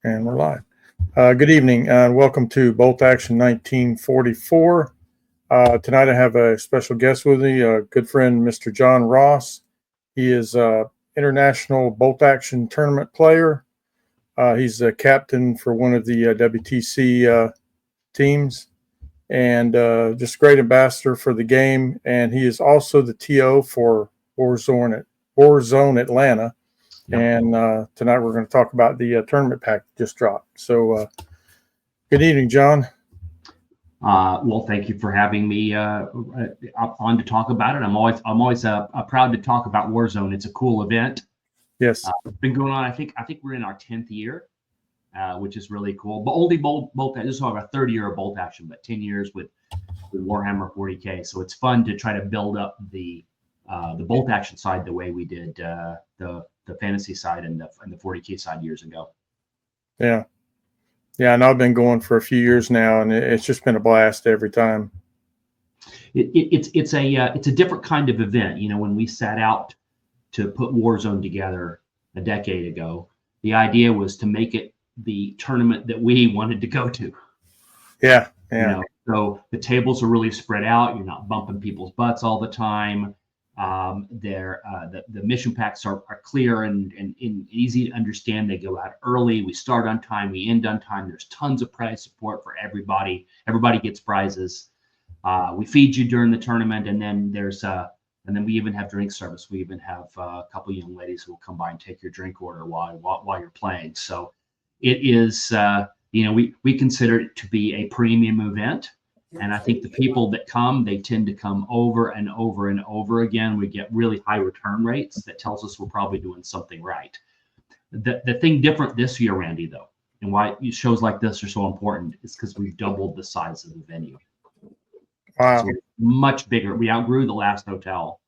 And we're live. Good evening and welcome to Bolt Action 1944. Tonight I have a special guest with me, a good friend, Mr. John Ross. He is an international Bolt Action tournament player. He's a captain for one of the WTC teams and just a great ambassador for the game. And he is also the TO for Warzone Atlanta. Yep. And tonight we're going to talk about the tournament pack just dropped. So good evening, John. Well, thank you for having me on to talk about it. I'm always proud to talk about Warzone. It's a cool event. Yes, it's been going on. I think we're in our 10th year, which is really cool. But only Bolt. This is our third year of Bolt Action, but 10 years with Warhammer 40K. So it's fun to try to build up the Bolt Action side the way we did the fantasy side and the 40K side years ago. Yeah, and I've been going for a few years now, and it's just been a blast every time. It's a different kind of event. You know, when we set out to put Warzone together a decade ago, the idea was to make it the tournament that we wanted to go to. Yeah. You know, so the tables are really spread out. You're not bumping people's butts all the time. The mission packs are clear and easy to understand. They go out early. We start on time. We end on time. There's tons of prize support for everybody. Everybody gets prizes. We feed you during the tournament, and then and then we even have drink service. We even have a couple of young ladies who will come by and take your drink order while you're playing. So it is, we consider it to be a premium event. And I think the people that come, they tend to come over and over and over again. We get really high return rates. That tells us we're probably doing something right. The thing different this year, Randy, though, and why shows like this are so important is because we've doubled the size of the venue. Wow. So much bigger. We outgrew the last hotel.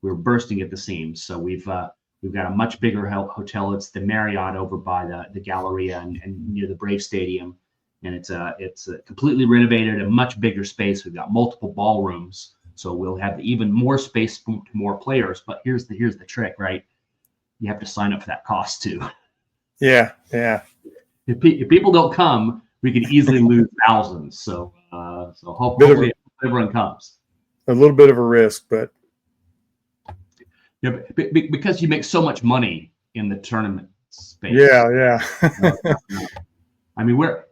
We were bursting at the seams. So we've got a much bigger hotel. It's the Marriott over by the Galleria and near the Brave Stadium. And it's completely renovated, a much bigger space. We've got multiple ballrooms, so we'll have even more space to more players. But here's the trick, right? You have to sign up for that cost too. Yeah. If people don't come, we could easily lose thousands. So hopefully everyone comes. A little bit of a risk, but yeah, because you make so much money in the tournament space. Yeah. I mean, our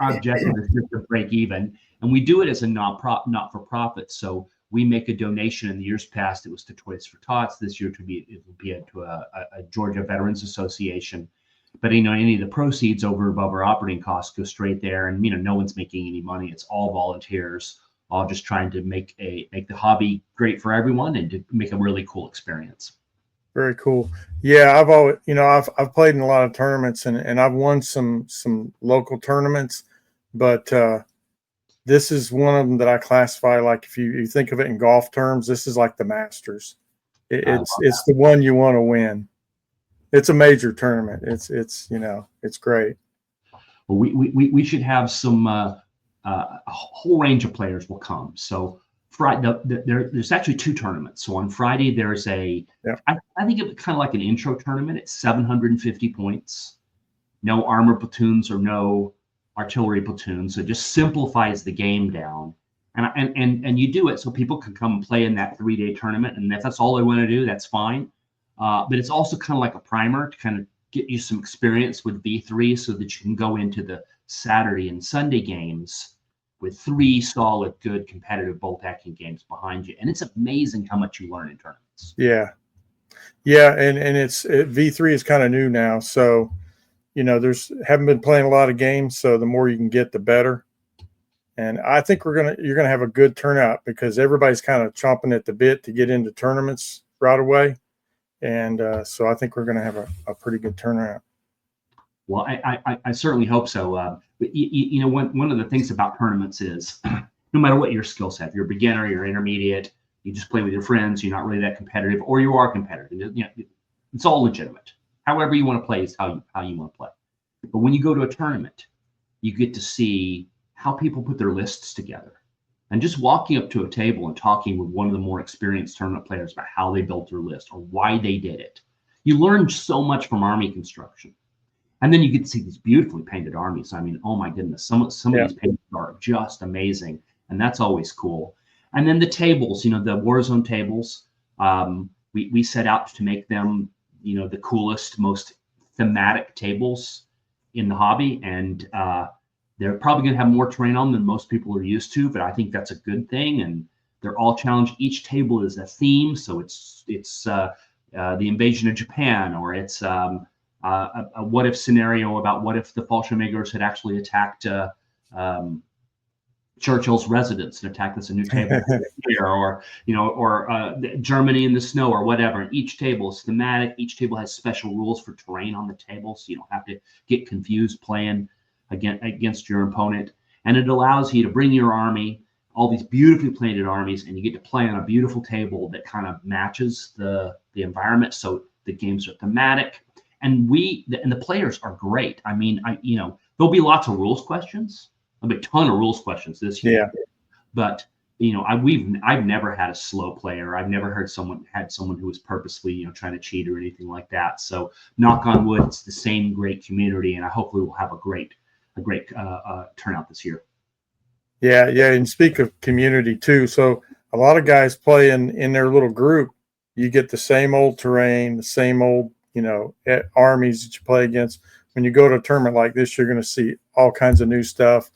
objective is just to break even, and we do it as a not-for-profit. So we make a donation. In the years past, it was to Toys for Tots. This year, it will be to a Georgia Veterans Association. But any of the proceeds above our operating costs go straight there, and no one's making any money. It's all volunteers, all just trying to make the hobby great for everyone and to make a really cool experience. Very cool. Yeah, I've always, I've played in a lot of tournaments and I've won some local tournaments, but this is one of them that I classify like, if you think of it in golf terms, this is like the Masters. It's the one you want to win. It's a major tournament. It's great. Well, we should have some a whole range of players will come. So Friday, there's actually two tournaments. So on Friday, there's I think it was kind of like an intro tournament. It's 750 points, no armor platoons or no artillery platoons. So it just simplifies the game down. And you do it so people can come and play in that 3-day tournament. And if that's all they want to do, that's fine. But it's also kind of like a primer to kind of get you some experience with V3 so that you can go into the Saturday and Sunday games with 3 solid, good competitive bolt action games behind you. And it's amazing how much you learn in tournaments. Yeah. And V3 is kind of new now. So, haven't been playing a lot of games. So the more you can get, the better. And I think you're going to have a good turnout because everybody's kind of chomping at the bit to get into tournaments right away. And so I think we're going to have a pretty good turnout. Well, I certainly hope so. But one of the things about tournaments is no matter what your skill set, if you're a beginner, you're intermediate, you just play with your friends, you're not really that competitive, or you are competitive. It's all legitimate. However you want to play is how you want to play. But when you go to a tournament, you get to see how people put their lists together. And just walking up to a table and talking with one of the more experienced tournament players about how they built their list or why they did it. You learn so much from army construction. And then you get to see these beautifully painted armies. I mean, oh my goodness, some of these paintings are just amazing, and that's always cool. And then the tables, the Warzone tables, we set out to make them, the coolest, most thematic tables in the hobby, and they're probably going to have more terrain on than most people are used to, but I think that's a good thing. And they're all challenged. Each table is a theme, so it's the invasion of Japan, or it's a what if scenario about what if the Fallschirmjägers had actually attacked Churchill's residence and attacked this a new table here, or Germany in the snow, or whatever. And each table is thematic. Each table has special rules for terrain on the table, so you don't have to get confused playing against your opponent. And it allows you to bring your army, all these beautifully painted armies, and you get to play on a beautiful table that kind of matches the environment. So the games are thematic, and the players are great. I mean, there'll be lots of rules questions. There'll be a ton of rules questions this year. Yeah. But I've never had a slow player. I've never had someone who was purposely trying to cheat or anything like that. So knock on wood, it's the same great community, and I hopefully we'll have a great turnout this year. Yeah, and speak of community too. So a lot of guys play in their little group. You get the same old terrain, the same old armies that you play against. When you go to a tournament like this, you're going to see all kinds of new stuff,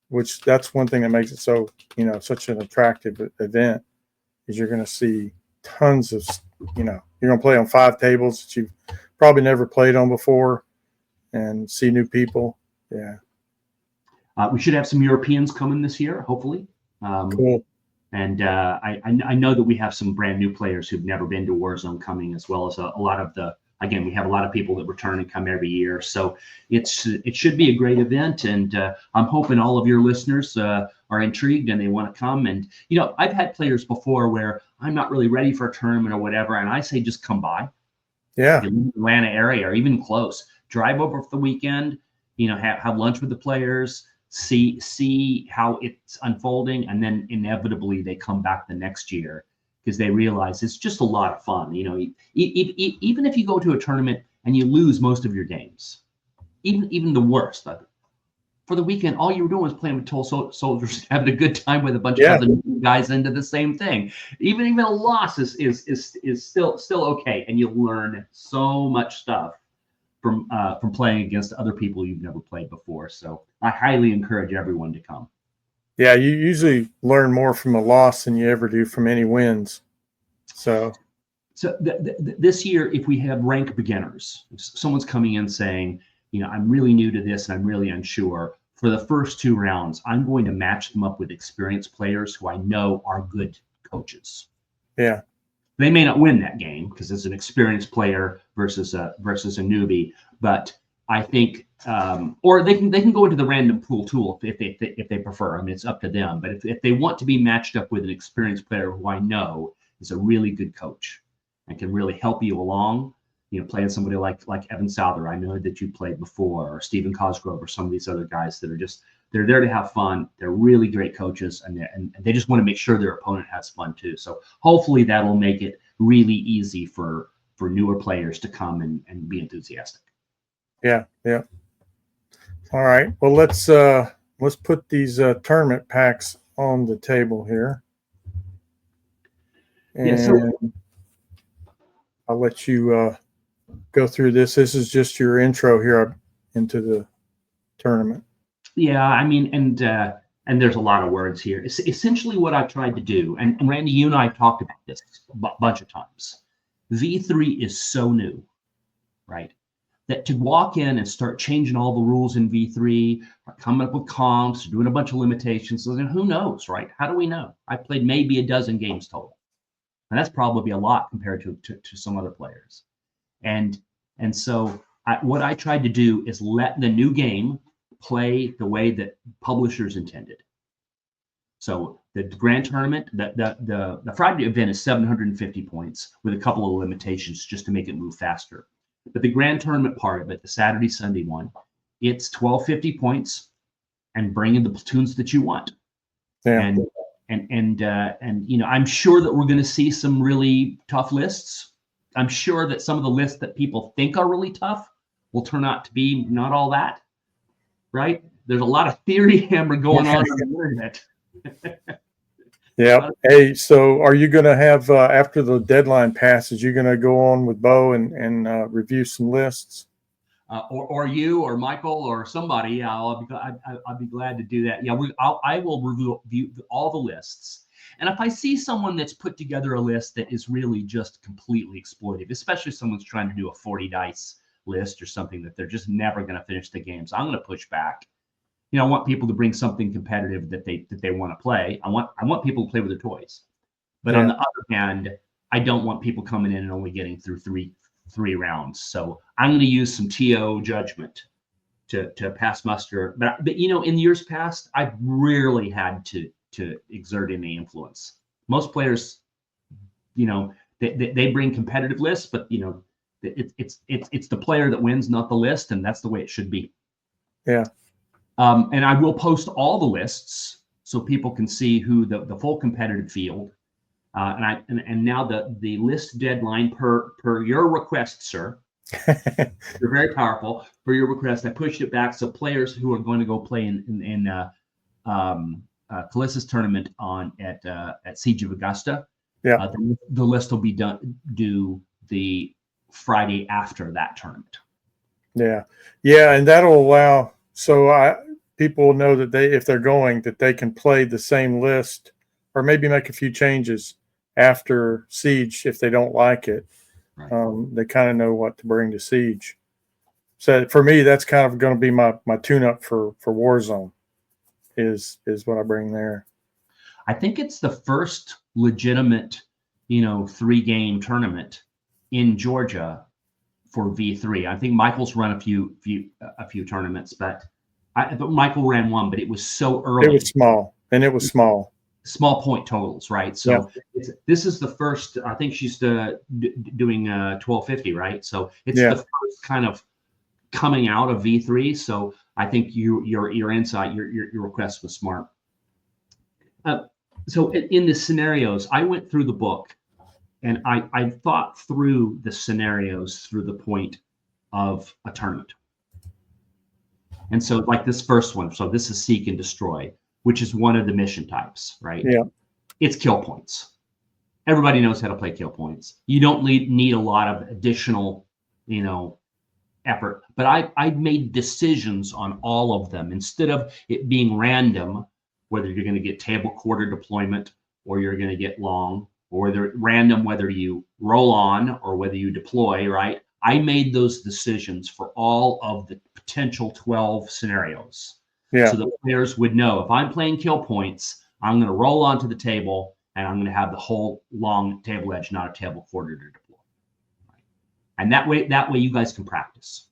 which that's one thing that makes it so such an attractive event. Is you're going to see tons of you're going to play on 5 tables that you've probably never played on before, and see new people. Yeah. We should have some Europeans coming this year, hopefully. Cool. And I know that we have some brand new players who've never been to Warzone coming, as well as a lot of we have a lot of people that return and come every year. So it should be a great event. And I'm hoping all of your listeners are intrigued and they want to come. And, I've had players before where I'm not really ready for a tournament or whatever, and I say just come by. Yeah. In the Atlanta area or even close. Drive over for the weekend, have lunch with the players, see how it's unfolding, and then inevitably they come back the next year because they realize it's just a lot of fun. Even if you go to a tournament and you lose most of your games, even the worst, for the weekend, all you were doing was playing with toll soldiers, having a good time with a bunch of other guys into the same thing. Even a loss is still okay, and you learn so much stuff from playing against other people you've never played before. So I highly encourage everyone to come. Yeah, you usually learn more from a loss than you ever do from any wins. So this year, if we have rank beginners, if someone's coming in saying, I'm really new to this and I'm really unsure, for the first 2 rounds, I'm going to match them up with experienced players who I know are good coaches. Yeah. They may not win that game because it's an experienced player versus a newbie, but I think, or they can go into the random pool tool if they prefer. I mean, it's up to them. But if they want to be matched up with an experienced player who I know is a really good coach and can really help you along, playing somebody like Evan Souther, I know that you played before, or Stephen Cosgrove, or some of these other guys that are they're there to have fun. They're really great coaches, and they just want to make sure their opponent has fun too. So hopefully that'll make it really easy for newer players to come and be enthusiastic. Yeah. All right. Well, let's put these tournament packs on the table here. And I'll let you go through this. This is just your intro here into the tournament. Yeah, I mean, and there's a lot of words here. Essentially what I've tried to do, and Randy, you and I have talked about this a bunch of times. V3 is so new, right? That to walk in and start changing all the rules in V3, or coming up with comps, doing a bunch of limitations, so then who knows, right? How do we know? I played maybe a dozen games total. And that's probably a lot compared to some other players. And so what I tried to do is let the new game play the way that publishers intended. So the grand tournament, the Friday event is 750 points with a couple of limitations just to make it move faster. But the grand tournament part of it, the Saturday, Sunday one, it's 1250 points and bring in the platoons that you want. Yeah. And I'm sure that we're going to see some really tough lists. I'm sure that some of the lists that people think are really tough will turn out to be not all that, right? There's a lot of theory hammer going on the internet. Yeah. Hey, so are you going to have, after the deadline passes, you're going to go on with Bo and review some lists? Or you or Michael or somebody, I'll be glad to do that. Yeah, I will review all the lists. And if I see someone that's put together a list that is really just completely exploitive, especially if someone's trying to do a 40 dice list or something that they're just never going to finish the game, so I'm going to push back. You know, I want people to bring something competitive that they want to play. I want people to play with their toys. But on the other hand, I don't want people coming in and only getting through three rounds. So I'm going to use some TO judgment to pass muster. But you know, in years past, I've rarely had to exert any influence. Most players, you know, they bring competitive lists, but you know, it's the player that wins, not the list, and that's the way it should be. Yeah. And I will post all the lists so people can see who the full competitive field. And now the list deadline per your request, sir. You're very powerful. For your request, I pushed it back so players who are going to go play in Calissa's tournament at Siege of Augusta. Yeah. The list will be due the Friday after that tournament. Yeah. Yeah, and that'll allow people know that if they're going, that they can play the same list or maybe make a few changes after Siege if they don't like it. Right. They kind of know what to bring to Siege. So for me, that's kind of going to be my tune-up for Warzone is what I bring there. I think it's the first legitimate, 3-game tournament in Georgia for V3. I think Michael's run a few tournaments, but Michael ran one, but it was so early. It was small, and it was small. Small point totals, right? So this is the first. I think she's doing 1250, right? So it's the first kind of coming out of V3. So I think your insight, your request was smart. So in the scenarios, I went through the book, and I thought through the scenarios through the point of a tournament. And so like this first one, so this is Seek and Destroy, which is one of the mission types, right? Yeah. It's kill points. Everybody knows how to play kill points. You don't need a lot of additional, effort. But I made decisions on all of them. Instead of it being random, whether you're going to get table quarter deployment or you're going to get long, or whether random, whether you roll on or whether you deploy, right? I made those decisions for all of the potential 12 scenarios. Yeah. So the players would know if I'm playing kill points, I'm going to roll onto the table and I'm going to have the whole long table edge, not a table quarter to deploy. Right? And that way you guys can practice.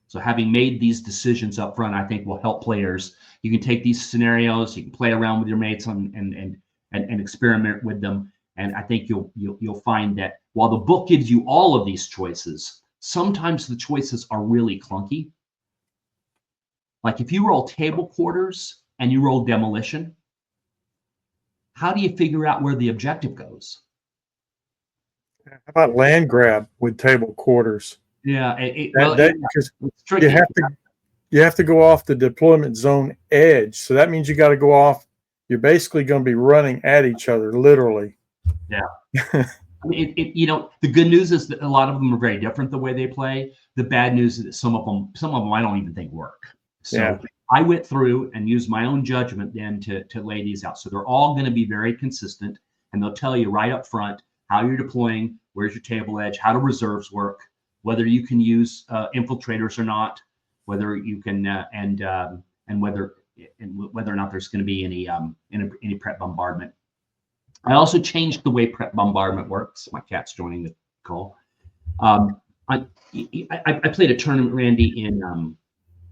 So having made these decisions up front, I think will help players. You can take these scenarios, you can play around with your mates and experiment with them. And I think you'll find that while the book gives you all of these choices, sometimes the choices are really clunky. Like if you roll table quarters and you roll demolition, how do you figure out where the objective goes? How about land grab with table quarters? Yeah, because you have to go off the deployment zone edge. So that means you got to go off. You're basically going to be running at each other, literally. Yeah. I mean, the good news is that a lot of them are very different the way they play. The bad news is that some of them I don't even think work. So I went through and used my own judgment then to lay these out. So they're all going to be very consistent, and they'll tell you right up front how you're deploying, where's your table edge, how do reserves work, whether you can use infiltrators or not, whether you can and whether or not there's going to be any prep bombardment. I also changed the way prep bombardment works. My cat's joining the call. I played a tournament, Randy,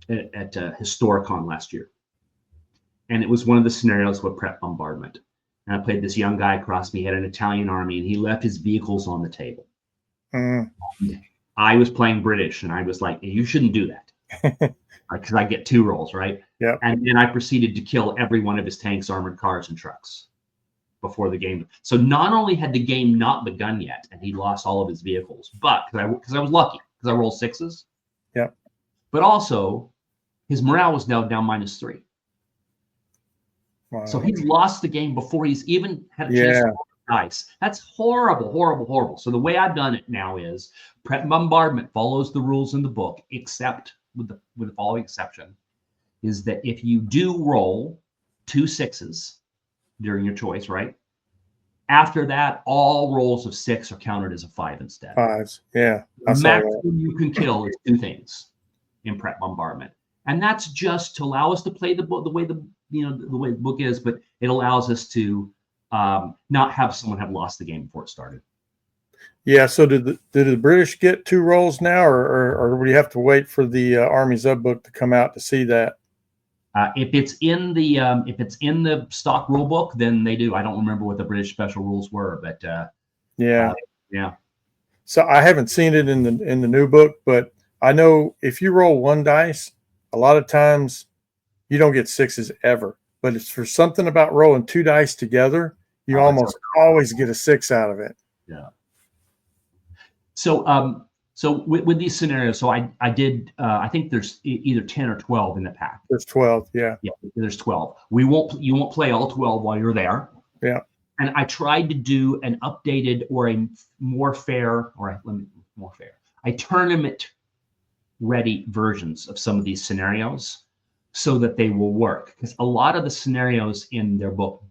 at Historicon last year, and it was one of the scenarios with prep bombardment. And I played this young guy across me. He had an Italian army, and he left his vehicles on the table. I was playing British, and I was like, "You shouldn't do that," because I get 2 rolls, right? Yeah. And then I proceeded to kill every one of his tanks, armored cars, and trucks before the game. So not only had the game not begun yet, and he lost all of his vehicles, but because I was lucky, because I roll sixes. Yeah. But also, his morale was now down -3. Wow. So he's lost the game before he's even had a chance to roll the dice. That's horrible, horrible, horrible. So the way I've done it now is prep bombardment follows the rules in the book, except with the following exception, is that if you do roll 2 6s during your choice, right? After that, all rolls of 6 are counted as a 5 instead. 5s. Yeah. The maximum you can kill is 2 things in prep bombardment. And that's just to allow us to play the book the way the way the book is, but it allows us to not have someone have lost the game before it started. Yeah. So did the British get 2 rolls now, or would you have to wait for the Army Zub book to come out to see that? If it's in the stock rule book, then they do. I don't remember what the British special rules were, but yeah. Yeah. So I haven't seen it in the new book, but I know if you roll 1 dice, a lot of times you don't get 6s ever. But it's for something about rolling 2 dice together, you almost always get a 6 out of it. Yeah. So so with these scenarios, so I did I think there's either 10 or 12 in the pack. There's 12, yeah. Yeah, there's 12. You won't play all 12 while you're there. Yeah. And I tried to do an updated or a more fair, a tournament ready versions of some of these scenarios so that they will work. Because a lot of the scenarios in their book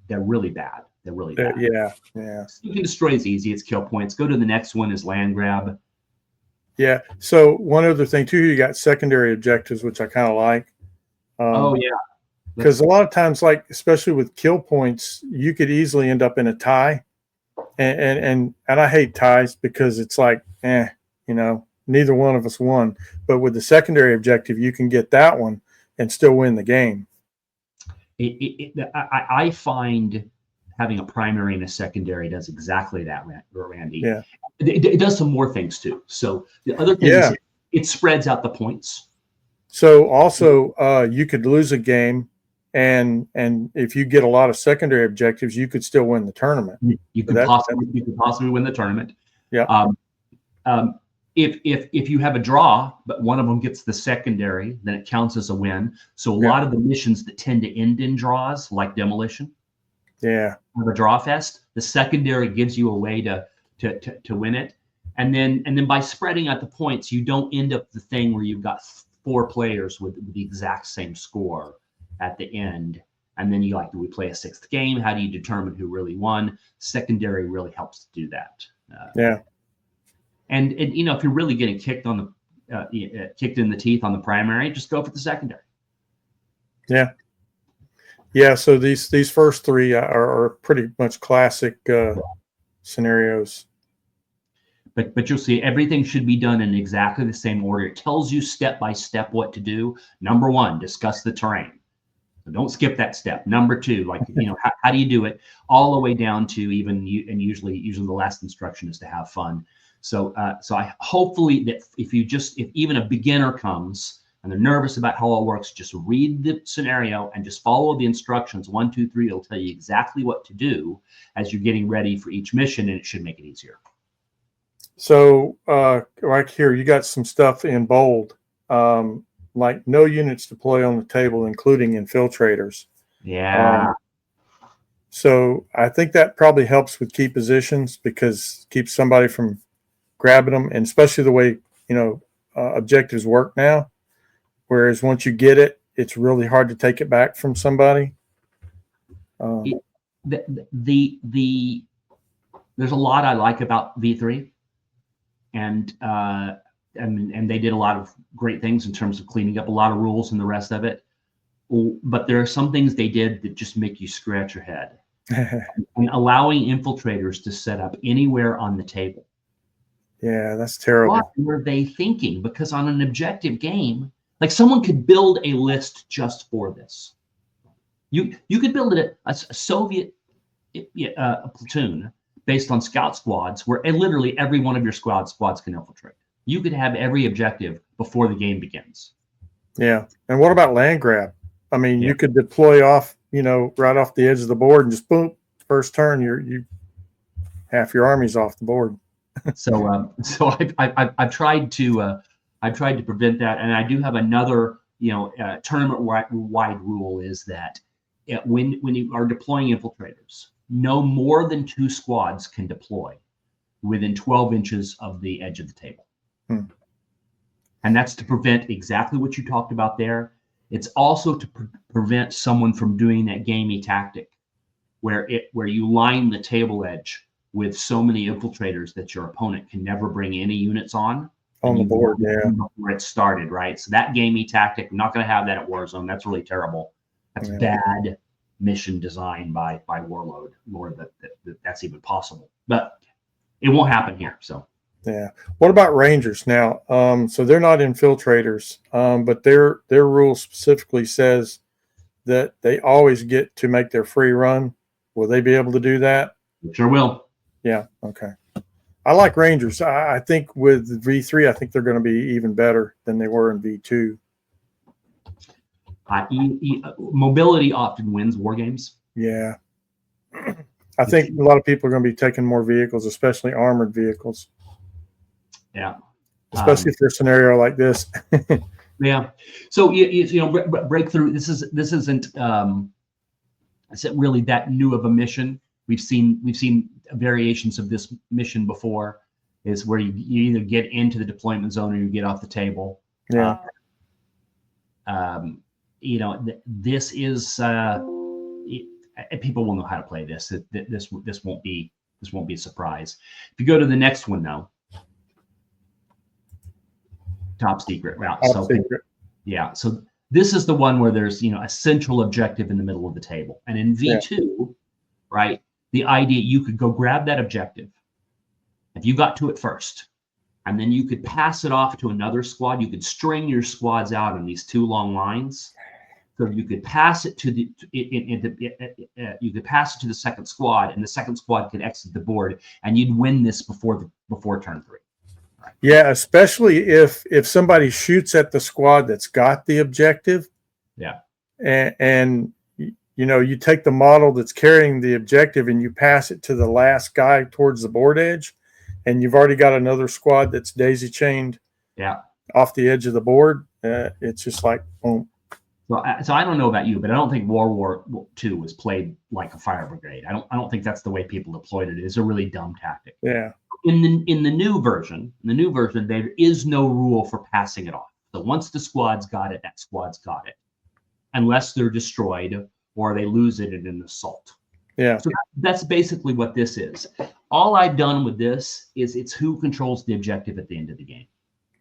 they're really bad. They're really bad. Yeah. You can destroy is easy. It's kill points. Go to the next one is land grab. Yeah. So one other thing too, you got secondary objectives, which I kind of like. Oh yeah. Because a lot of times, like especially with kill points, you could easily end up in a tie, and I hate ties because it's like, neither one of us won. But with the secondary objective, you can get that one and still win the game. I find having a primary and a secondary does exactly that, Randy. Yeah. It does some more things too. So the other thing is it spreads out the points. So also, you could lose a game, and if you get a lot of secondary objectives, you could still win the tournament. You could possibly win the tournament. Yeah. If you have a draw, but one of them gets the secondary, then it counts as a win. So a lot of the missions that tend to end in draws, like demolition, have a draw fest. The secondary gives you a way to win it, and then by spreading out the points, you don't end up the thing where you've got 4 players with the exact same score at the end, and then do we play a 6th game? How do you determine who really won? Secondary really helps to do that. And if you're really getting kicked in the teeth on the primary, just go for the secondary. Yeah. So these first 3 are pretty much classic scenarios. But you'll see everything should be done in exactly the same order. It tells you step by step what to do. Number 1, discuss the terrain. So don't skip that step. Number 2, how do you do it, all the way down to usually the last instruction is to have fun. So I hopefully that if even a beginner comes and they're nervous about how it works, just read the scenario and just follow the instructions. 1, 2, 3. It'll tell you exactly what to do as you're getting ready for each mission, and it should make it easier. So right here, you got some stuff in bold, like no units deploy on the table, including infiltrators. Yeah. So I think that probably helps with key positions because it keeps somebody from grabbing them, and especially the way objectives work now. Whereas once you get it, it's really hard to take it back from somebody. There's a lot I like about V3, and they did a lot of great things in terms of cleaning up a lot of rules and the rest of it. But there are some things they did that just make you scratch your head. And allowing infiltrators to set up anywhere on the table. Yeah, that's terrible. What were they thinking? Because on an objective game, like someone could build a list just for this. You could build a Soviet a platoon based on scout squads where literally every one of your squads can infiltrate. You could have every objective before the game begins. Yeah. And what about land grab? I mean, you could deploy off, right off the edge of the board and just boom, first turn, you half your army's off the board. So I've tried to prevent that, and I do have another tournament-wide rule is that when you are deploying infiltrators, no more than 2 squads can deploy within 12 inches of the edge of the table. And that's to prevent exactly what you talked about there. It's also to prevent someone from doing that gamey tactic where you line the table edge with so many infiltrators that your opponent can never bring any units on the board. Yeah, before it started, right? So that gamey tactic, I'm not going to have that at Warzone. That's really terrible. That's bad mission design by Warlord, that's even possible. But it won't happen here. So yeah. What about Rangers now? So they're not infiltrators, but their rule specifically says that they always get to make their free run. Will they be able to do that? Sure will. Yeah. Okay. I like Rangers. I think with V3, I think they're going to be even better than they were in V2. Mobility often wins war games. Yeah. I think a lot of people are going to be taking more vehicles, especially armored vehicles. Yeah. Especially for a scenario like this. Yeah. So breakthrough. This isn't really that new of a mission. We've seen variations of this mission before. Is where you either get into the deployment zone or you get off the table. Yeah. This is people will know how to play this. This won't be a surprise. If you go to the next one now, top secret route. Secret. Yeah. So this is the one where there's a central objective in the middle of the table, and in V2, right, the idea you could go grab that objective if you got to it first, and then you could pass it off to another squad. You could string your squads out in these 2 long lines. So you could pass it to the second squad, and the second squad could exit the board, and you'd win this before turn 3. Right. Yeah, especially if somebody shoots at the squad that's got the objective. Yeah, and you take the model that's carrying the objective and you pass it to the last guy towards the board edge, and you've already got another squad that's daisy chained. Yeah, off the edge of the board. It's just like boom. So I don't know about you, but I don't think World War II was played like a fire brigade. I don't think that's the way people deployed it. It's a really dumb tactic. Yeah. In the new version, there is no rule for passing it off. So once the squad's got it, that squad's got it, unless they're destroyed or they lose it in an assault. Yeah. So that's basically what this is. All I've done with this is it's who controls the objective at the end of the game.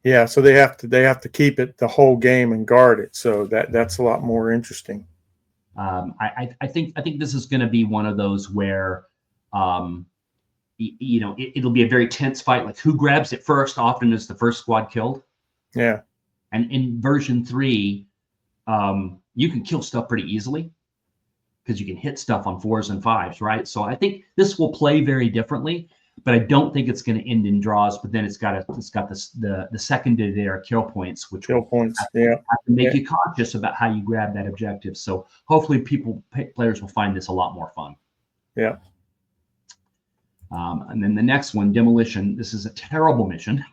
Yeah, so they have to keep it the whole game and guard it. So that's a lot more interesting. I think this is going to be one of those where, it'll be a very tense fight. Like who grabs it first often is the first squad killed. Yeah. And in version 3, you can kill stuff pretty easily because you can hit stuff on 4s and 5s, right? So I think this will play very differently. But I don't think it's going to end in draws. But then it's got the secondary kill points, which have to make you cautious about how you grab that objective. So hopefully, players will find this a lot more fun. Yeah. And then the next one, demolition. This is a terrible mission.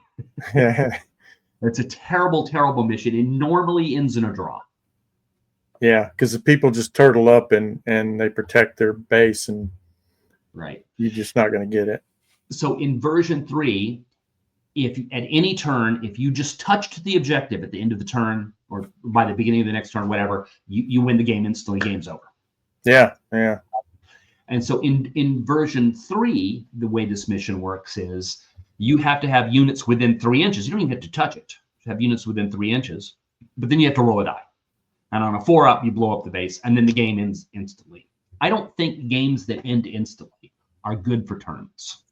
It's a terrible, terrible mission. It normally ends in a draw. Yeah, because the people just turtle up and they protect their base, and right, you're just not going to get it. So in version 3, if at any turn, if you just touched the objective at the end of the turn or by the beginning of the next turn, whatever, you win the game instantly. Game's over. Yeah, yeah. And so in version 3, the way this mission works is you have to have units within 3 inches. You don't even have to touch it. You have units within 3 inches, but then you have to roll a die. And on a 4-up, you blow up the base, and then the game ends instantly. I don't think games that end instantly are good for tournaments.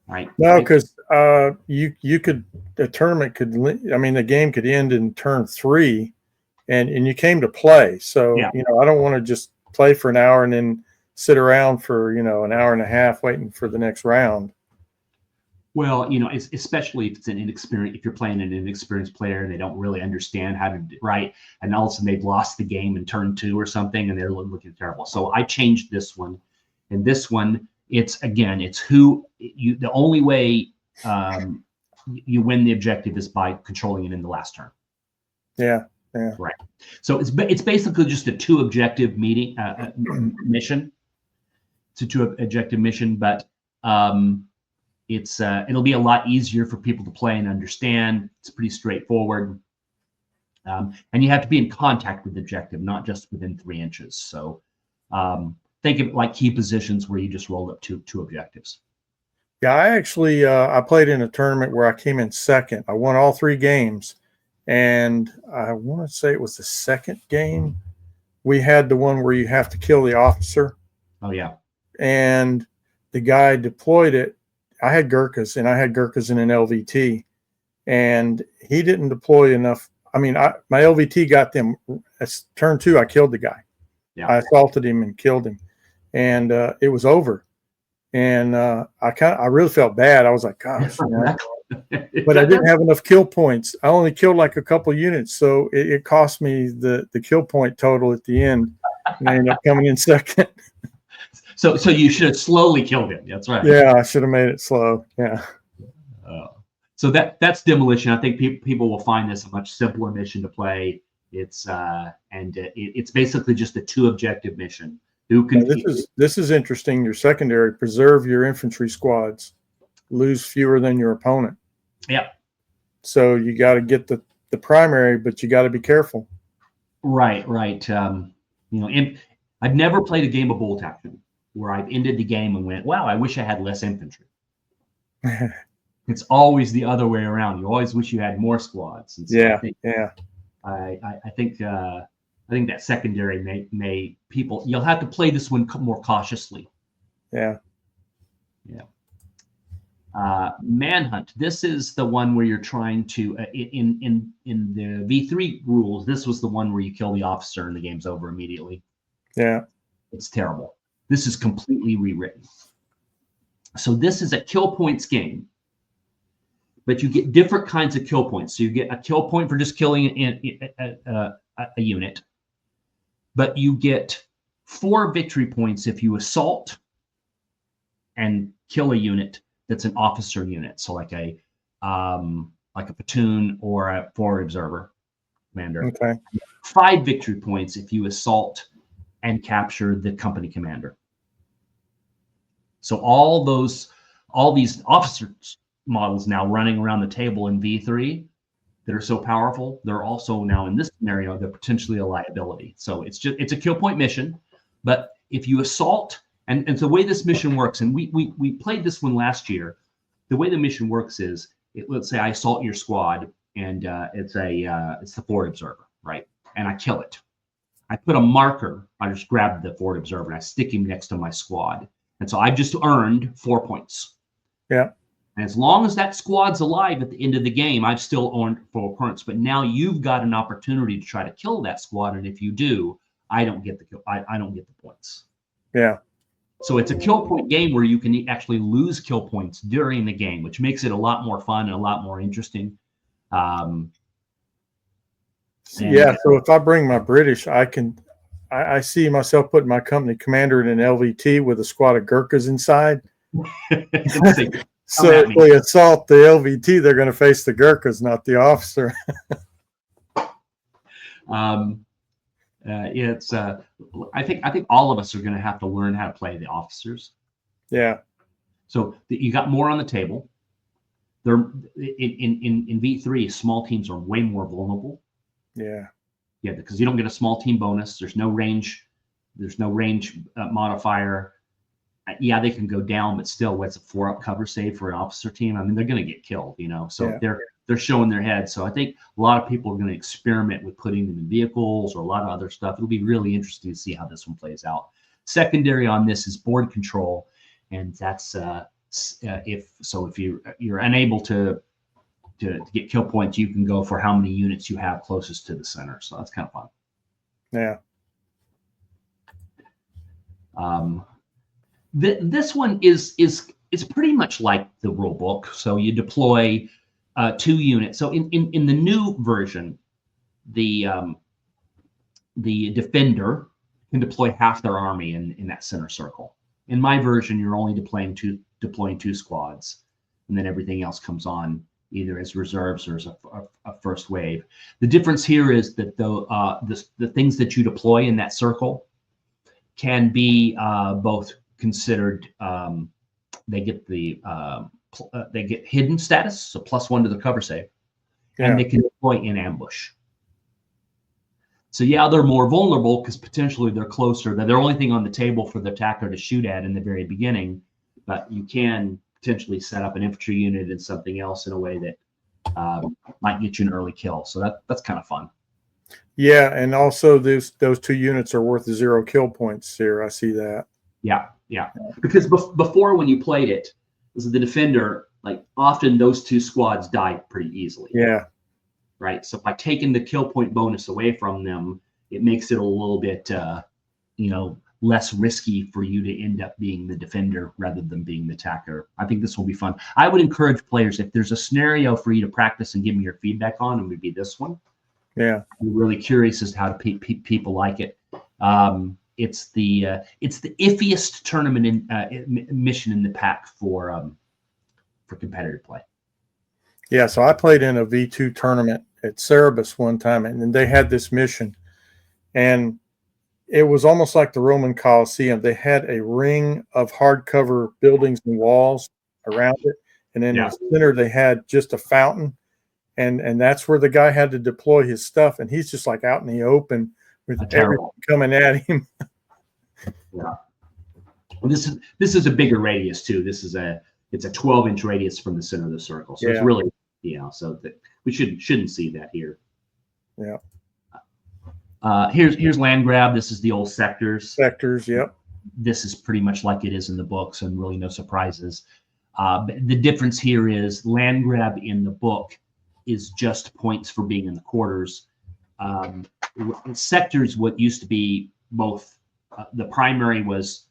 Right. No, because the game could end in turn 3, and you came to play. So I don't want to just play for an hour and then sit around for an hour and a half waiting for the next round. Well, especially if it's if you're playing an inexperienced player and they don't really understand how to and all of a sudden they've lost the game in turn 2 or something and they're looking terrible. So I changed this one, and this one It's who you. The only way you win the objective is by controlling it in the last turn. Yeah. Yeah. Right. So it's basically just a two objective mission. It's a two objective mission, but it'll be a lot easier for people to play and understand. It's pretty straightforward. And you have to be in contact with the objective, not just within 3 inches. So think of it like key positions where you just rolled up two objectives. Yeah, I actually I played in a tournament where I came in second. I won all 3 games, and I want to say it was the second game. We had the one where you have to kill the officer. Oh yeah. And the guy deployed it. I had Gurkhas, and I had Gurkhas in an LVT, and he didn't deploy enough. I mean, my LVT got them. Turn 2, I killed the guy. Yeah. I assaulted him and killed him, and it was over. And I really felt bad. I was like, gosh, but I didn't have enough kill points. I only killed like a couple units, so it cost me the kill point total at the end, and I ended up coming in second. So you should have slowly killed him. That's right. Yeah, I should have made it slow. Yeah. So that's Demolition. I think people will find this a much simpler mission to play. It's it's basically just a 2 objective mission. This is interesting. Your secondary: preserve your infantry squads, lose fewer than your opponent. Yeah. So you got to get the primary, but you got to be careful. Right. I've never played a game of bolt action where I've ended the game and went, "Wow, I wish I had less infantry." It's always the other way around. You always wish you had more squads. And so yeah. I think that secondary may people. You'll have to play this one more cautiously. Yeah. Manhunt. This is the one where you're trying to in the V3 rules. This was the one where you kill the officer and the game's over immediately. Yeah. It's terrible. This is completely rewritten. So this is a kill points game, but you get different kinds of kill points. So you get a kill point for just killing a unit, but you get 4 victory points if you assault and kill a unit that's an officer unit. So like a platoon or a forward observer commander. Okay. 5 victory points if you assault and capture the company commander. So all these officers models now running around the table in V3 that are so powerful, they're also now in this scenario, they're potentially a liability. So it's a kill point mission, but if you assault, and the way this mission works, and we played this one last year, the way the mission works is, let's say I assault your squad, and it's the forward observer, right? And I kill it. I put a marker, I just grab the forward observer and I stick him next to my squad. And so I've just earned 4 points. Yeah. And as long as that squad's alive at the end of the game, I've still earned 4 points. But now you've got an opportunity to try to kill that squad, and if you do, I don't get the kill. I don't get the points. Yeah. So it's a kill point game where you can actually lose kill points during the game, which makes it a lot more fun and a lot more interesting. So if I bring my British, I see myself putting my company commander in an LVT with a squad of Gurkhas inside. So if they assault the LVT, they're going to face the Gurkhas, not the officer. I think all of us are going to have to learn how to play the officers. Yeah. So you got more on the table. They're in V3, small teams are way more vulnerable. Yeah. Yeah, because you don't get a small team bonus. There's no range. There's no range modifier. Yeah, they can go down, but still, what's a 4-up cover save for an officer team? I mean, they're going to get killed, So they're showing their heads. So I think a lot of people are going to experiment with putting them in vehicles or a lot of other stuff. It'll be really interesting to see how this one plays out. Secondary on this is board control, and that's if you're unable to get kill points, you can go for how many units you have closest to the center. So that's kind of fun. Yeah. This one is pretty much like the rule book. So you deploy 2 units. So in the new version, the defender can deploy half their army in that center circle. In my version, you're only deploying two squads, and then everything else comes on either as reserves or as a first wave. The difference here is that the things that you deploy in that circle can be both considered. They get they get hidden status, so +1 to the cover save, and they can deploy in ambush. So yeah, they're more vulnerable because potentially they're closer. They're the only thing on the table for the attacker to shoot at in the very beginning, but you can potentially set up an infantry unit and something else in a way that might get you an early kill. So that's kind of fun. Yeah, and also those two units are worth 0 kill points here. I see that. Yeah. Because before, when you played it, as the defender, like often those two squads died pretty easily. Yeah. Right. So by taking the kill point bonus away from them, it makes it a little bit, less risky for you to end up being the defender rather than being the attacker. I think this will be fun. I would encourage players, if there's a scenario for you to practice and give me your feedback on, it would be this one. Yeah. I'm really curious as to how people like it. It's the iffiest tournament mission in the pack for competitive play. Yeah, so I played in a V2 tournament at Cerebus one time, and then they had this mission, and it was almost like the Roman Colosseum. They had a ring of hardcover buildings and walls around it, and in the center they had just a fountain, and that's where the guy had to deploy his stuff, and he's just like out in the open with everything coming at him. Yeah. Well, this is a bigger radius too. It's a 12-inch radius from the center of the circle, so it's really so that we shouldn't see that here. Yeah. Here's land grab. This is the old sectors. Sectors, yep. This is pretty much like it is in the books, and really no surprises. The difference here is land grab in the book is just points for being in the quarters. Sectors, what used to be both the primary was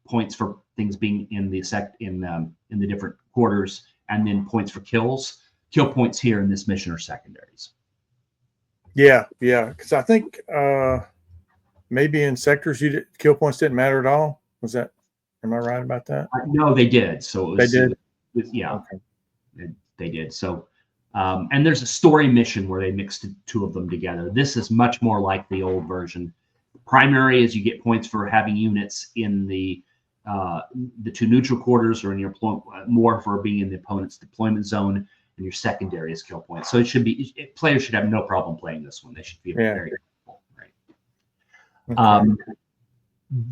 points for things being in the different quarters, and then points for kills. Kill points here in this mission are secondaries. Yeah, because I think maybe in sectors kill points didn't matter at all. Was that? Am I right about that? No, they did. So they did. Okay. They did. So, and there's a story mission where they mixed two of them together. This is much more like the old version. Primary is you get points for having units in the two neutral quarters, or in your more for being in the opponent's deployment zone, and your secondary is kill points. So it should be players should have no problem playing this one. They should be very comfortable, right?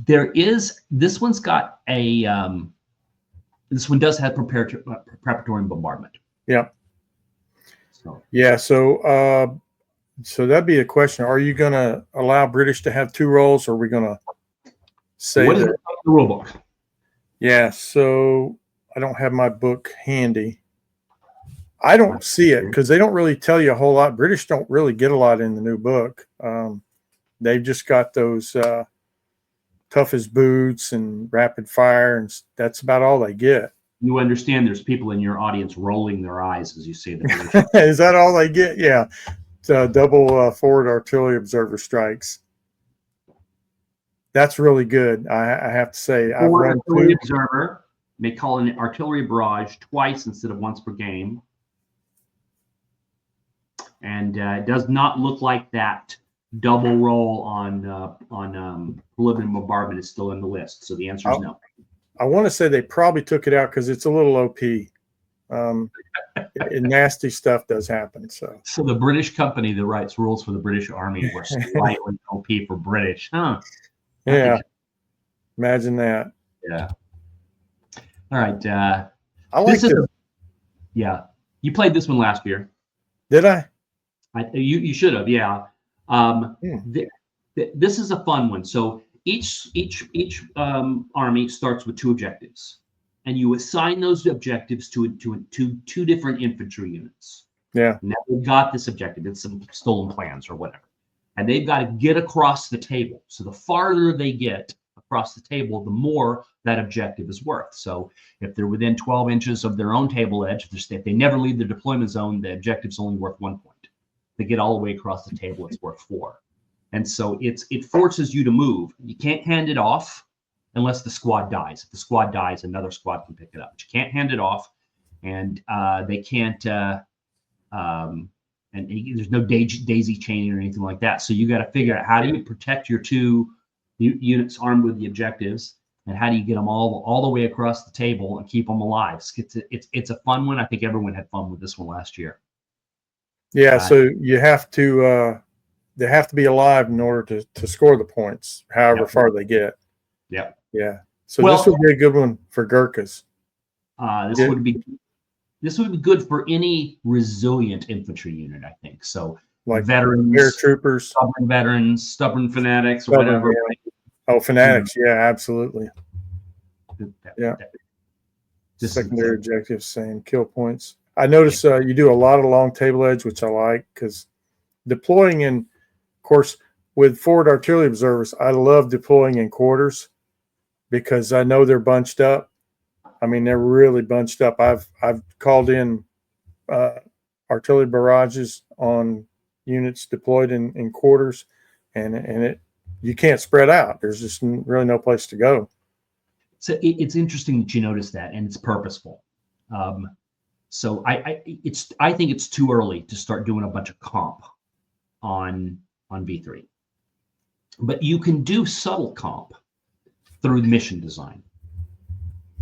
Okay. This one's got a this one does have preparatory bombardment. Yep. So that'd be a question. Are you going to allow British to have 2 roles, or are we going to say what is the rule book? Yeah, so I don't have my book handy. I don't see it because they don't really tell you a whole lot. British don't really get a lot in the new book. They've just got those tough as boots and rapid fire, and that's about all they get. You understand there's people in your audience rolling their eyes as you say that. Is that all they get? Yeah. Double forward artillery observer strikes. That's really good. I have to say. Artillery observer may call an artillery barrage twice instead of once per game. And it does not look like that double roll on preliminary bombardment is still in the list. So the answer is no. I want to say they probably took it out because it's a little OP. Nasty stuff does happen. So the British company that writes rules for the British Army were slightly OP for British, huh? Yeah. Imagine that. Yeah. All right. I like this. Yeah. You played this one last year. Did I? You should have. Yeah. This is a fun one. So each army starts with 2 objectives, and you assign those objectives to 2 different infantry units. Yeah. Now they've got this objective. It's some stolen plans or whatever. And they've got to get across the table. So the farther they get across the table, the more that objective is worth. So if they're within 12 inches of their own table edge, if they never leave the deployment zone, the objective's only worth 1 point. If they get all the way across the table, it's worth 4. And so it forces you to move. You can't hand it off. unless the squad dies. If the squad dies, another squad can pick it up. But you can't hand it off, and they can't. And there's no daisy chaining or anything like that. So you got to figure out how do you protect your two units armed with the objectives, and how do you get them all the way across the table and keep them alive. It's a fun one. I think everyone had fun with this one last year. Yeah, so you have to they have to be alive in order to score the points, however far they get. Yep. Yeah. So this would be a good one for Gurkhas. This would be good for any resilient infantry unit, I think. So like veterans, paratroopers, stubborn veterans, stubborn fanatics, or whatever. Yeah. Oh, fanatics. Yeah, absolutely. Yeah. Secondary objectives, same kill points. I notice you do a lot of long table edge, which I like, because deploying in, of course, with forward artillery observers, I love deploying in quarters because I know they're bunched up. I mean, they're really bunched up. I've called in artillery barrages on units deployed in quarters, and you can't spread out. There's just really no place to go. So it's interesting that you notice that, and it's purposeful. So I think it's too early to start doing a bunch of comp on V3, but you can do subtle comp through the mission design.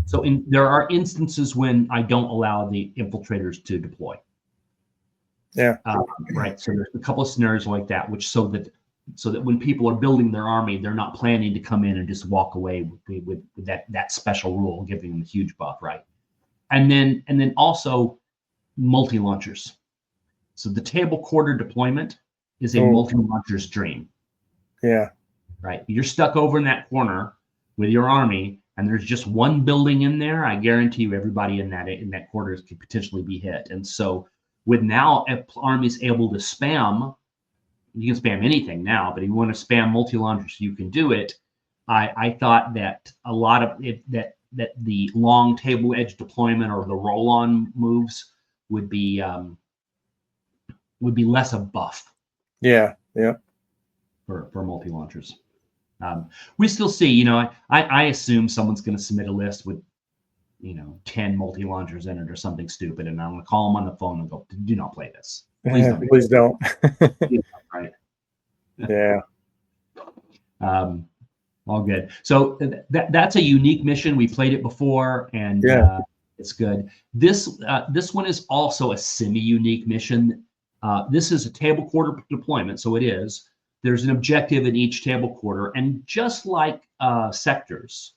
So there are instances when I don't allow the infiltrators to deploy. Yeah. Right. So there's a couple of scenarios like that, so that when people are building their army, they're not planning to come in and just walk away with that special rule, giving them a huge buff, right? And then also multi-launchers. So the table quarter deployment is a multi-launcher's dream. Yeah. Right. You're stuck over in that corner with your army, and there's just one building in there. I guarantee you, everybody in that quarter could potentially be hit. And so, with now armies able to spam, you can spam anything now, but if you want to spam multi-launchers, you can do it. I thought that a lot of it, that the long table edge deployment or the roll-on moves would be less a buff. Yeah. Yeah. For multi-launchers. We still see, I assume someone's going to submit a list with, 10 multi-launchers in it or something stupid, and I'm going to call them on the phone and go, do not play this. Please don't. Please don't. Right. Yeah. All good. So that's a unique mission. We played it before, and it's good. This one is also a semi-unique mission. This is a table quarter deployment, so it is. There's an objective in each table quarter, and just like sectors,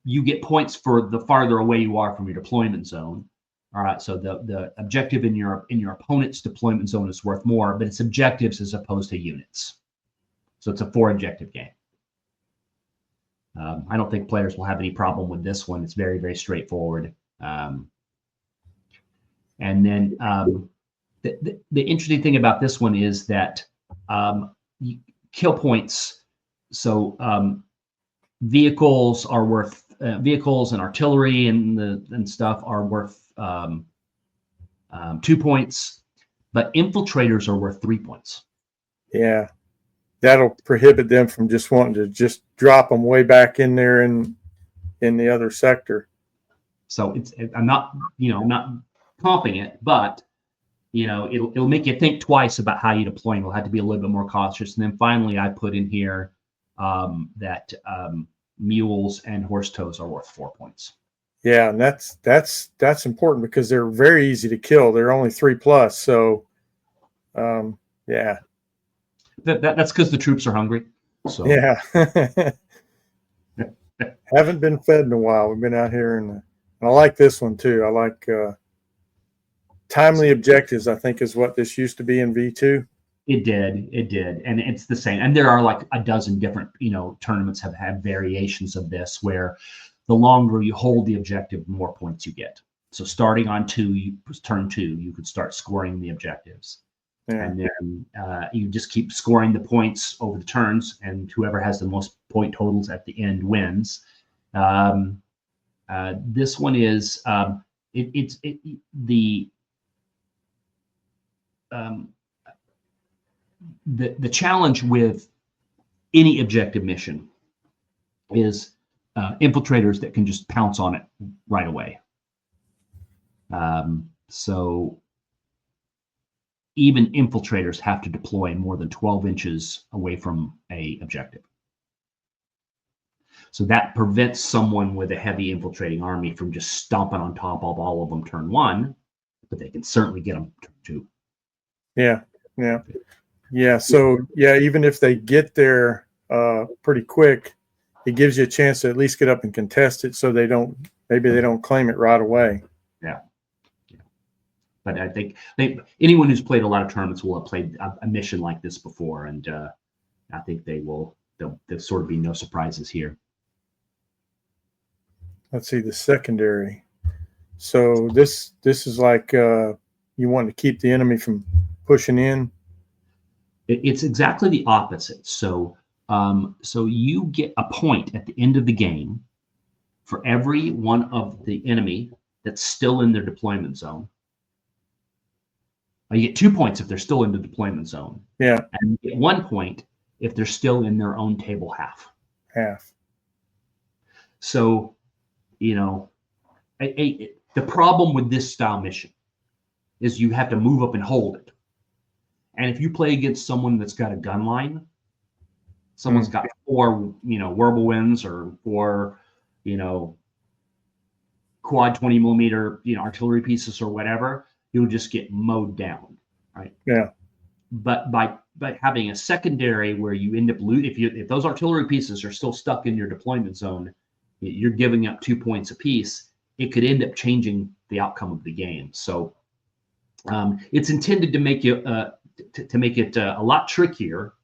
you get points for the farther away you are from your deployment zone. All right, so the objective in your opponent's deployment zone is worth more, but it's objectives as opposed to units. So it's a 4-objective game. I don't think players will have any problem with this one. It's very, very straightforward. And then the interesting thing about this one is that kill points. So vehicles are worth vehicles and artillery and stuff are worth 2 points, but infiltrators are worth 3 points. Yeah, that'll prohibit them from just wanting to just drop them way back in there in the other sector. So I'm not comping it, but it'll make you think twice about how you deploy. You'll have to be a little bit more cautious. And then finally, I put in here that mules and horse toes are worth 4 points. Yeah, and that's important because they're very easy to kill. They're only 3+. So, yeah. That's because the troops are hungry. So yeah. Haven't been fed in a while. We've been out here, and I like this one too. I like timely objectives, I think, is what this used to be in V2. It did, and it's the same. And there are like a dozen different, tournaments have had variations of this, where the longer you hold the objective, the more points you get. So starting on turn 2, you could start scoring the objectives, and then you just keep scoring the points over the turns, and whoever has the most point totals at the end wins. This one is the challenge with any objective mission is infiltrators that can just pounce on it right away. So even infiltrators have to deploy more than 12 inches away from a objective. So that prevents someone with a heavy infiltrating army from just stomping on top of all of them turn one, but they can certainly get them turn two. Yeah. So even if they get there pretty quick, it gives you a chance to at least get up and contest it, so maybe they don't claim it right away. Yeah. But I think anyone who's played a lot of tournaments will have played a mission like this before, and I think there'll sort of be no surprises here. Let's see the secondary. So this is like you want to keep the enemy from pushing in. It's exactly the opposite. So you get a point at the end of the game for every one of the enemy that's still in their deployment zone. You get 2 points if they're still in the deployment zone. Yeah. And you get 1 point if they're still in their own table half. So, the problem with this style mission is you have to move up and hold it. And if you play against someone that's got a gun line, someone's got 4, whirlwinds or 4, quad 20 millimeter, artillery pieces or whatever, you'll just get mowed down, right? Yeah. But by having a secondary where you end up if those artillery pieces are still stuck in your deployment zone, you're giving up 2 points apiece. It could end up changing the outcome of the game. So it's intended to make you to make it a lot trickier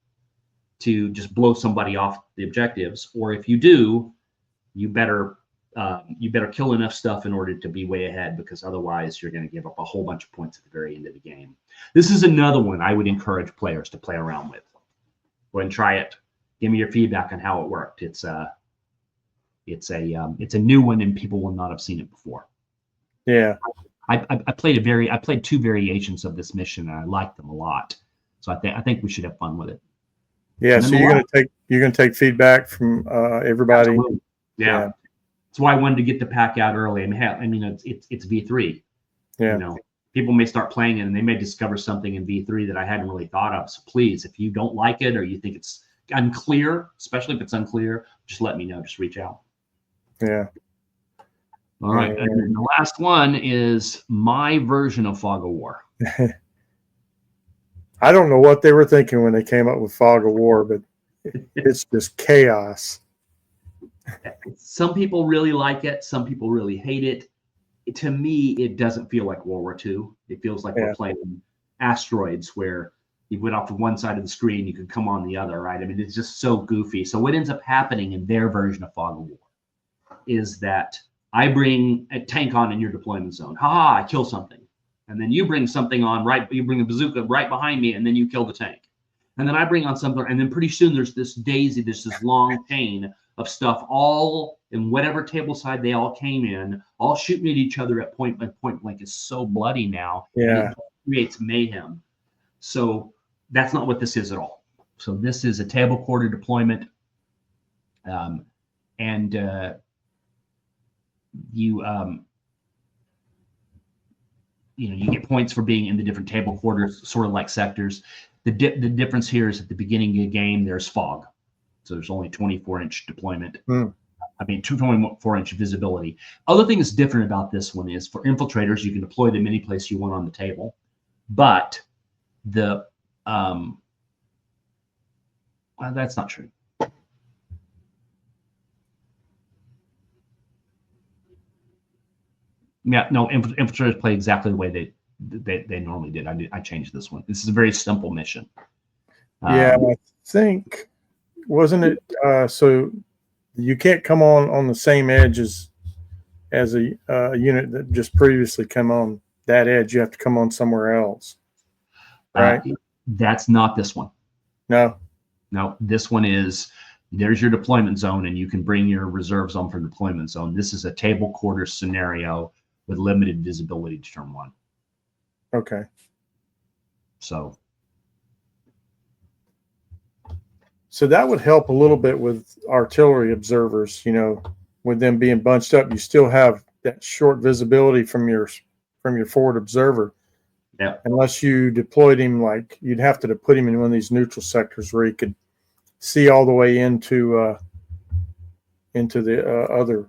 to just blow somebody off the objectives, or if you do, you better kill enough stuff in order to be way ahead, because otherwise you're going to give up a whole bunch of points at the very end of the game. This is another one I would encourage players to play around with. Go ahead and try it. Give me your feedback on how it worked. It's a new one, and people will not have seen it before. Yeah. I played 2 variations of this mission, and I liked them a lot. So I think we should have fun with it. Yeah. So you're gonna take feedback from everybody. Absolutely. Yeah. That's why I wanted to get the pack out early. It's V3. Yeah. People may start playing it and they may discover something in V3 that I hadn't really thought of. So please, if you don't like it or you think it's unclear, especially if it's unclear, just let me know. Just reach out. Yeah. All right. And the last one is my version of Fog of War. I don't know what they were thinking when they came up with Fog of War, but it's just chaos. Some people really like it. Some people really hate it. To me, it doesn't feel like World War II. It feels like we're playing asteroids, where you went off to one side of the screen, you could come on the other, right? It's just so goofy. So what ends up happening in their version of Fog of War is that I bring a tank on in your deployment zone. I kill something. And then you bring something on, you bring a bazooka right behind me, and then you kill the tank. And then I bring on something, and then pretty soon there's this long chain of stuff, all in whatever table side they all came in, all shooting at each other at point blank. It's so bloody now. Yeah. And it creates mayhem. So that's not what this is at all. So this is a table quarter deployment. You get points for being in the different table quarters, sort of like sectors. The difference here is at the beginning of the game, there's fog. So there's only 24-inch deployment. 24-inch visibility. Other thing that's different about this one is for infiltrators, you can deploy them any place you want on the table. But that's not true. Yeah, no, infiltrators play exactly the way they normally did. I changed this one. This is a very simple mission. I think, wasn't it? So you can't come on the same edge as a unit that just previously come on that edge. You have to come on somewhere else, right? That's not this one. No, this one is, there's your deployment zone, and you can bring your reserves on for deployment zone. This is a table quarters scenario with limited visibility to turn one. Okay. So that would help a little bit with artillery observers, with them being bunched up, you still have that short visibility from your forward observer. Yeah. Unless you deployed him, like you'd have to put him in one of these neutral sectors where he could see all the way into the other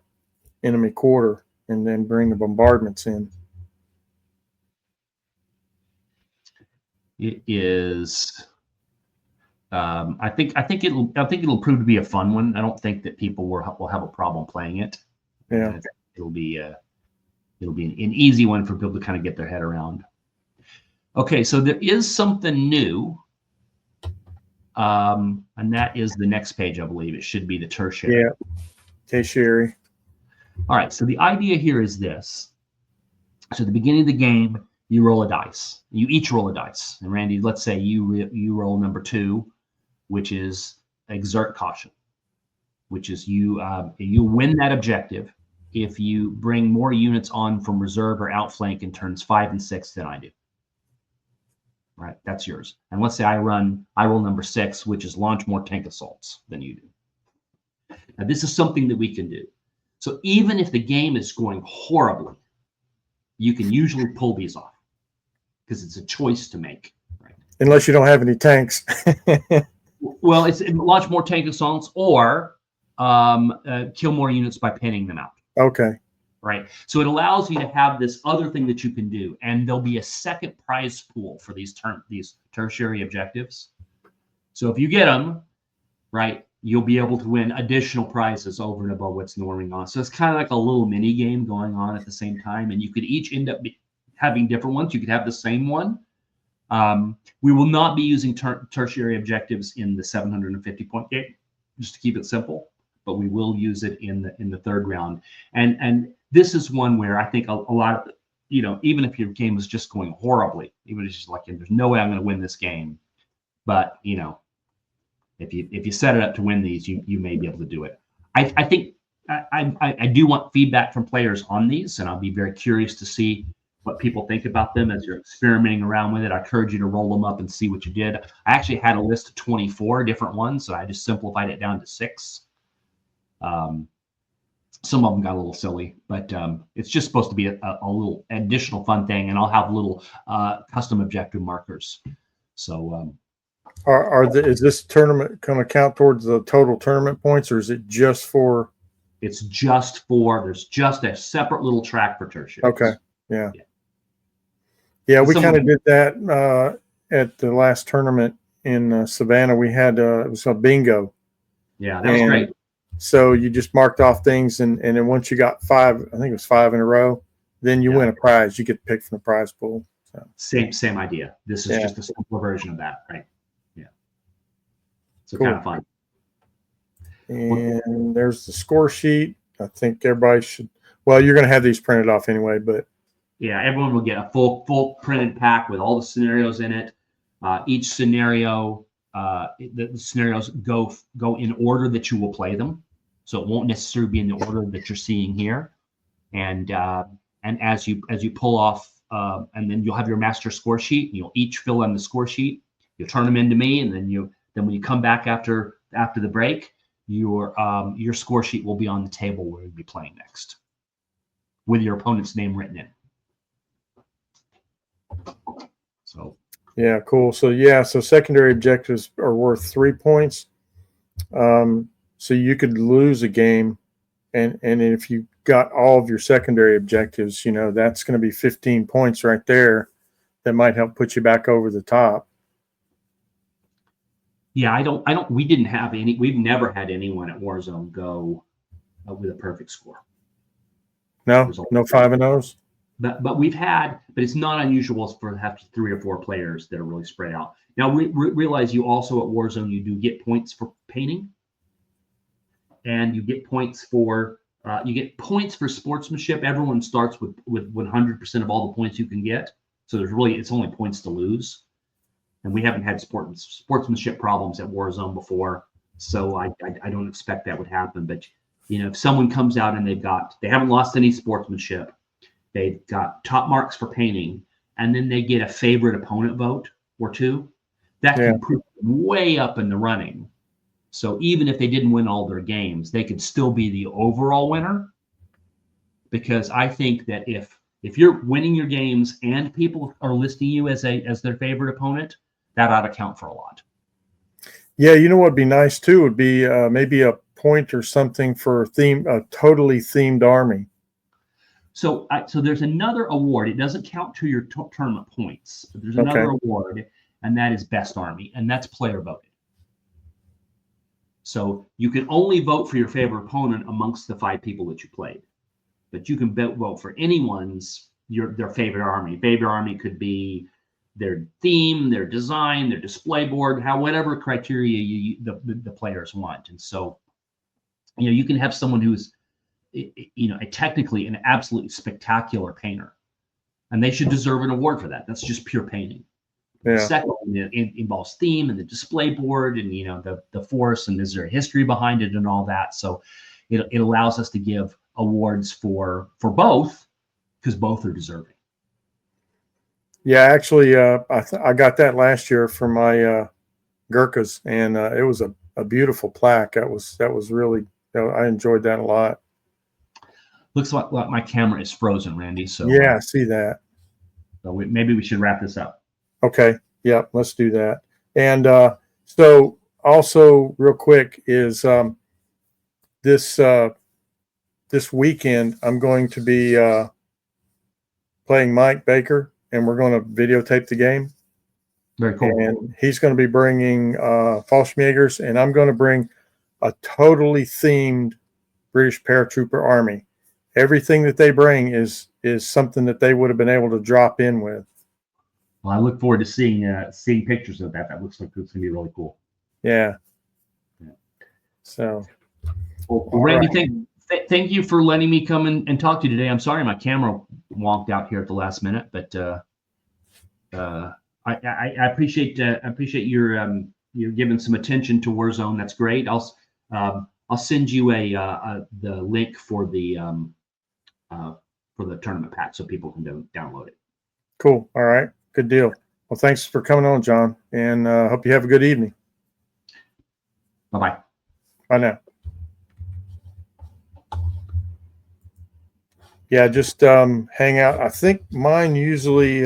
enemy quarter, and then bring the bombardments in. It is. I think it'll prove to be a fun one. I don't think that people will have a problem playing it. Yeah, it'll be an easy one for people to kind of get their head around. Okay, so there is something new, and that is the next page. I believe it should be the tertiary. Yeah, tertiary. All right. So the idea here is this. So at the beginning of the game, you roll a dice. You each roll a dice. And Randy, let's say you roll number 2, which is exert caution, which is you win that objective if you bring more units on from reserve or outflank in turns 5 and 6 than I do. Right, that's yours. And let's say I roll number 6, which is launch more tank assaults than you do. Now this is something that we can do. So even if the game is going horribly, you can usually pull these off because it's a choice to make. Right? Unless you don't have any tanks. Well, it's launch more tank assaults or kill more units by pinning them out. Okay. Right. So it allows you to have this other thing that you can do, and there'll be a second prize pool for these tertiary objectives. So if you get them, right, you'll be able to win additional prizes over and above what's normally on. So it's kind of like a little mini game going on at the same time, and you could each end up having different ones. You could have the same one. We will not be using tertiary objectives in the 750 point game, just to keep it simple, but we will use it in the third round. And this is one where I think a lot of, even if your game is just going horribly, even if it's just like, there's no way I'm going to win this game, but if you set it up to win these, you may be able to do it. I think I do want feedback from players on these, and I'll be very curious to see what people think about them as you're experimenting around with it. I encourage you to roll them up and see what you did. I actually had a list of 24 different ones, so I just simplified it down to 6. Some of them got a little silly, but it's just supposed to be a little additional fun thing, and I'll have little custom objective markers. So is this tournament going to count towards the total tournament points, or is it just for? It's just for. There's just a separate little track for tertiary. Okay. Yeah. We kind of did that at the last tournament in Savannah. We had it was a bingo. Yeah, that was great. So you just marked off things, and then once you got 5, I think it was 5 in a row, then you win a prize. You get to pick from the prize pool. So. Same idea. This is just a simpler version of that, right? Yeah. So cool. kind of fun. And there's the score sheet. I think everybody should. Well, you're going to have these printed off anyway, but yeah, everyone will get a full printed pack with all the scenarios in it. Each scenario, the scenarios go in order that you will play them, so it won't necessarily be in the order that you're seeing here. And as you pull off, and then you'll have your master score sheet. And you'll each fill in the score sheet. You'll turn them into me, and then when you come back after the break, your score sheet will be on the table where you'll be playing next, with your opponent's name written in. So yeah, cool. So secondary objectives are worth 3 points. So you could lose a game, and if you got all of your secondary objectives, that's going to be 15 points right there. That might help put you back over the top. Yeah, we didn't have any. We've never had anyone at Warzone go with a perfect score. No 5-0s. But we've had, but it's not unusual for have 3 or 4 players that are really spread out. Now we realize you also at Warzone you do get points for painting, and you get points for sportsmanship. Everyone starts with 100% of all the points you can get. So it's only points to lose, and we haven't had sportsmanship problems at Warzone before, so I don't expect that would happen. But if someone comes out and they haven't lost any sportsmanship. They've got top marks for painting, and then they get a favorite opponent vote or 2. That can put them way up in the running So even if they didn't win all their games, they could still be the overall winner. Because I think that if you're winning your games and people are listing you as their favorite opponent, that ought to count for a lot. Yeah, you know what'd be nice too would be maybe a point or something for a totally themed army. So there's another award. It doesn't count to your tournament points, but there's Okay. another award, and that is best army, and that's player voted. So you can only vote for your favorite opponent amongst the 5 people that you played, but you can vote for anyone's their favorite army. Favorite army could be their theme, their design, their display board, whatever criteria the players want. And so, you can have someone who's technically an absolutely spectacular painter, and they should deserve an award for that. That's just pure painting. Yeah. The second one involves theme and the display board, and the force, and is there a history behind it and all that. So it allows us to give awards for both, because both are deserving. Yeah, actually, I got that last year for my Gurkhas, and it was a beautiful plaque. That was really, I enjoyed that a lot. Looks like my camera is frozen, Randy. So yeah, I see that. So maybe we should wrap this up. Okay. Yeah, let's do that. And so also real quick is this weekend I'm going to be playing Mike Baker, and we're going to videotape the game. Very cool. And he's going to be bringing Fallschirmjägers, and I'm going to bring a totally themed British paratrooper army. Everything that they bring is something that they would have been able to drop in with. Well, I look forward to seeing pictures of that. That looks like it's going to be really cool. Yeah. So, well Randy, right. Thank you for letting me come and talk to you today. I'm sorry my camera wonked out here at the last minute, but I appreciate your giving some attention to Warzone. That's great. I'll send you the link for the tournament pack so people can download it. Cool. All right. Good deal. Well, thanks for coming on, John, and hope you have a good evening. Bye-bye. Bye now. Yeah, just hang out. I think mine usually